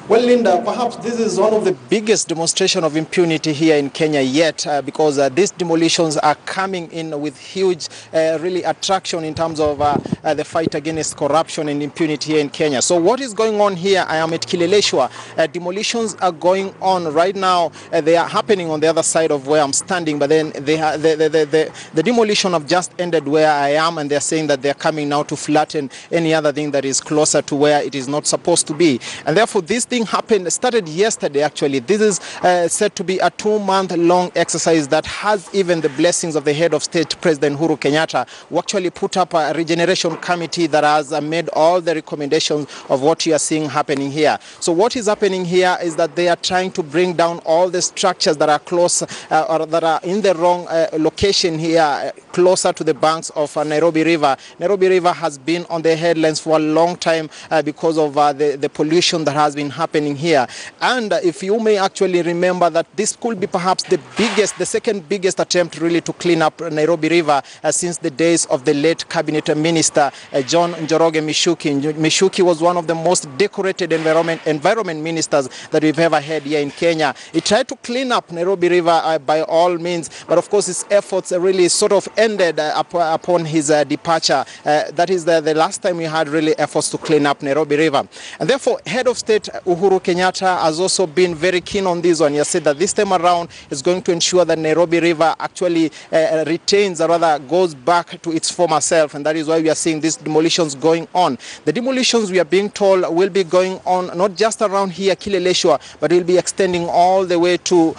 Well, Linda, perhaps this is one of the biggest demonstration of impunity here in Kenya yet, because these demolitions are coming in with huge, really attraction in terms of the fight against corruption and impunity here in Kenya. So what is going on here? I am at Kileleshwa. Demolitions are going on right now. They are happening on the other side of where I'm standing, but then the demolition have just ended where I am, and they're saying that they're coming now to flatten any other thing that is closer to where it is not supposed to be. And therefore, this thing started yesterday actually. This is said to be a 2-month long exercise that has even the blessings of the head of state, President Uhuru Kenyatta, who actually put up a regeneration committee that has made all the recommendations of what you are seeing happening here. So what is happening here is that they are trying to bring down all the structures that are close or that are in the wrong location here, closer to the banks of Nairobi River. Nairobi River has been on the headlines for a long time because of the pollution that has been happening here. And if you may actually remember that this could be perhaps the second biggest attempt really to clean up Nairobi River since the days of the late cabinet minister John Njoroge Mishuki. Mishuki was one of the most decorated environment ministers that we've ever had here in Kenya. He tried to clean up Nairobi River by all means, but of course his efforts really sort of ended upon his departure. That is the last time we had really efforts to clean up Nairobi River. And therefore, head of state Uhuru Kenyatta has also been very keen on this one. He has said that this time around is going to ensure that Nairobi River actually retains, or rather goes back to its former self, and that is why we are seeing these demolitions going on. The demolitions, we are being told, will be going on not just around here, Kileleshwa, but will be extending all the way to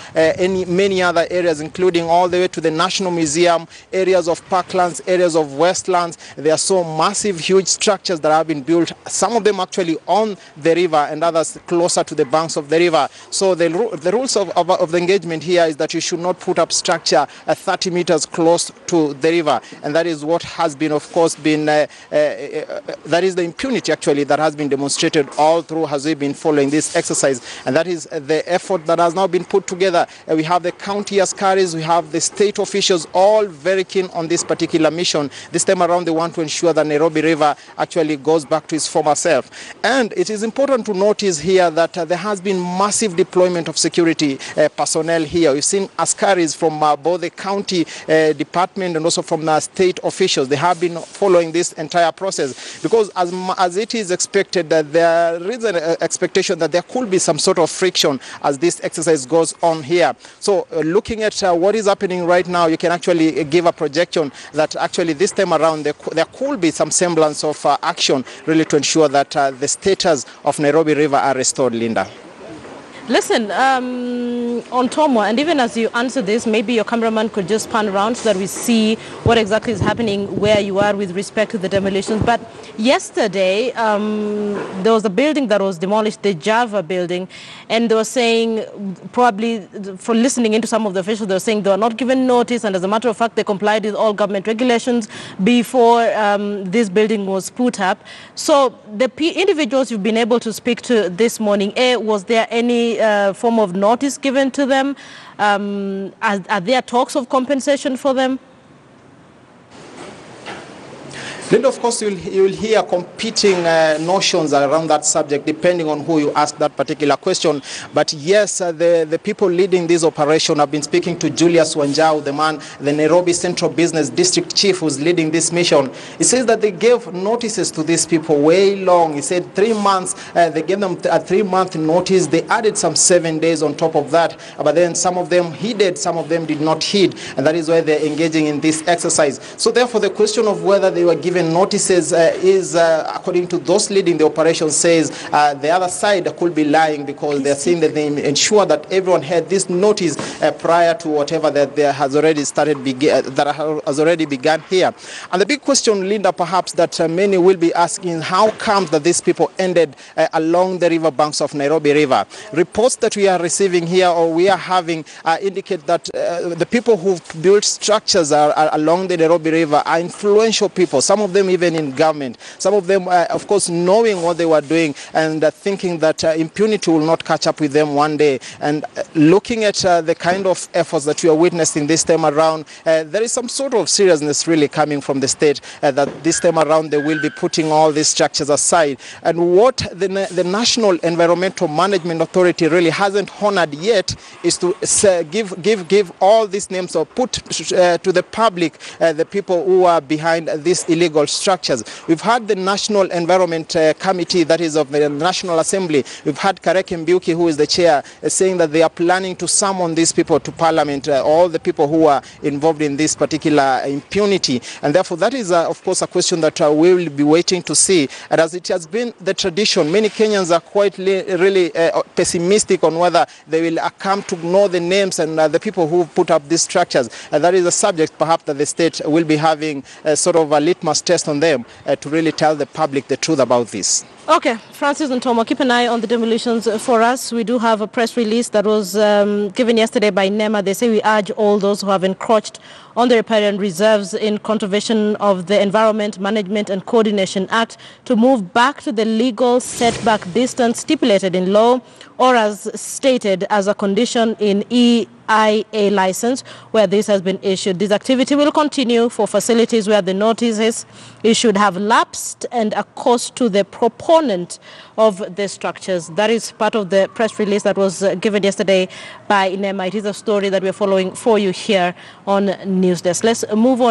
many other areas, including all the way to the National Museum, areas of parklands, areas of westlands. There are so massive, huge structures that have been built, some of them actually on the river and others closer to the banks of the river. So the rules of the engagement here is that you should not put up structure 30 meters close to the river, and that is what has been, of course, that is the impunity actually that has been demonstrated all through as we've been following this exercise, and that is the effort that has now been put together. We have the county askaris, we have the state officials, all very keen on this particular mission. This time around they want to ensure that Nairobi River actually goes back to its former self. And it is important to notice here that there has been massive deployment of security personnel here. We've seen askaris from both the county department and also from the state officials. They have been following this entire process because as it is expected that there is an expectation that there could be some sort of friction as this exercise goes on here. So looking at what is happening right now, you can actually give a projection that actually this time around there could be some semblance of action really to ensure that the status of Nairobi River are restored, Linda. Listen, on Tomo, and even as you answer this, maybe your cameraman could just pan around so that we see what exactly is happening where you are with respect to the demolitions. But yesterday, there was a building that was demolished, the Java building, and they were saying, probably for listening into some of the officials, they were saying they were not given notice, and as a matter of fact, they complied with all government regulations before this building was put up. So the individuals you've been able to speak to this morning, was there any form of notice given to them? Are there talks of compensation for them? Then, of course, you'll hear competing notions around that subject, depending on who you ask that particular question. But yes, the people leading this operation have been speaking to Julius Wanjau, the Nairobi Central Business District Chief who's leading this mission. He says that they gave notices to these people way long. He said 3 months, they gave them a 3-month notice. They added some 7 days on top of that. But then some of them heeded, some of them did not heed. And that is why they're engaging in this exercise. So therefore, the question of whether they were given notices is, according to those leading the operation, says the other side could be lying because they're saying that they ensure that everyone had this notice prior to whatever that there has already has already begun here. And the big question, Linda, perhaps that many will be asking, how comes that these people ended along the river banks of Nairobi River? Reports that we are receiving here or we are having indicate that the people who built structures along the Nairobi River are influential people. Some of them even in government, some of them, of course, knowing what they were doing and thinking that impunity will not catch up with them one day. And looking at the kind of efforts that we are witnessing this time around, there is some sort of seriousness really coming from the state that this time around they will be putting all these structures aside. And what the National Environmental Management Authority really hasn't honored yet is to give all these names or put to the public the people who are behind these illegal structures. We've had the National Environment Committee, that is of the National Assembly. We've had Kareke Mbiuki, who is the chair, saying that they are planning to summon these people to Parliament, all the people who are involved in this particular impunity. And therefore, that is, of course, a question that we will be waiting to see. And as it has been the tradition, many Kenyans are quite really pessimistic on whether they will come to know the names and the people who put up these structures. That is a subject perhaps that the state will be having sort of a litmus test on them to really tell the public the truth about this. Okay, Francis and Tomo, keep an eye on the demolitions for us. We do have a press release that was given yesterday by NEMA. They say we urge all those who have encroached on the riparian reserves in contravention of the Environment Management and Coordination Act to move back to the legal setback distance stipulated in law or as stated as a condition in EIA license where this has been issued. This activity will continue for facilities where the notices issued have lapsed and a cost to the proponent of the structures. That is part of the press release that was given yesterday by NEMA. It is a story that we're following for you here on News Desk. Let's move on.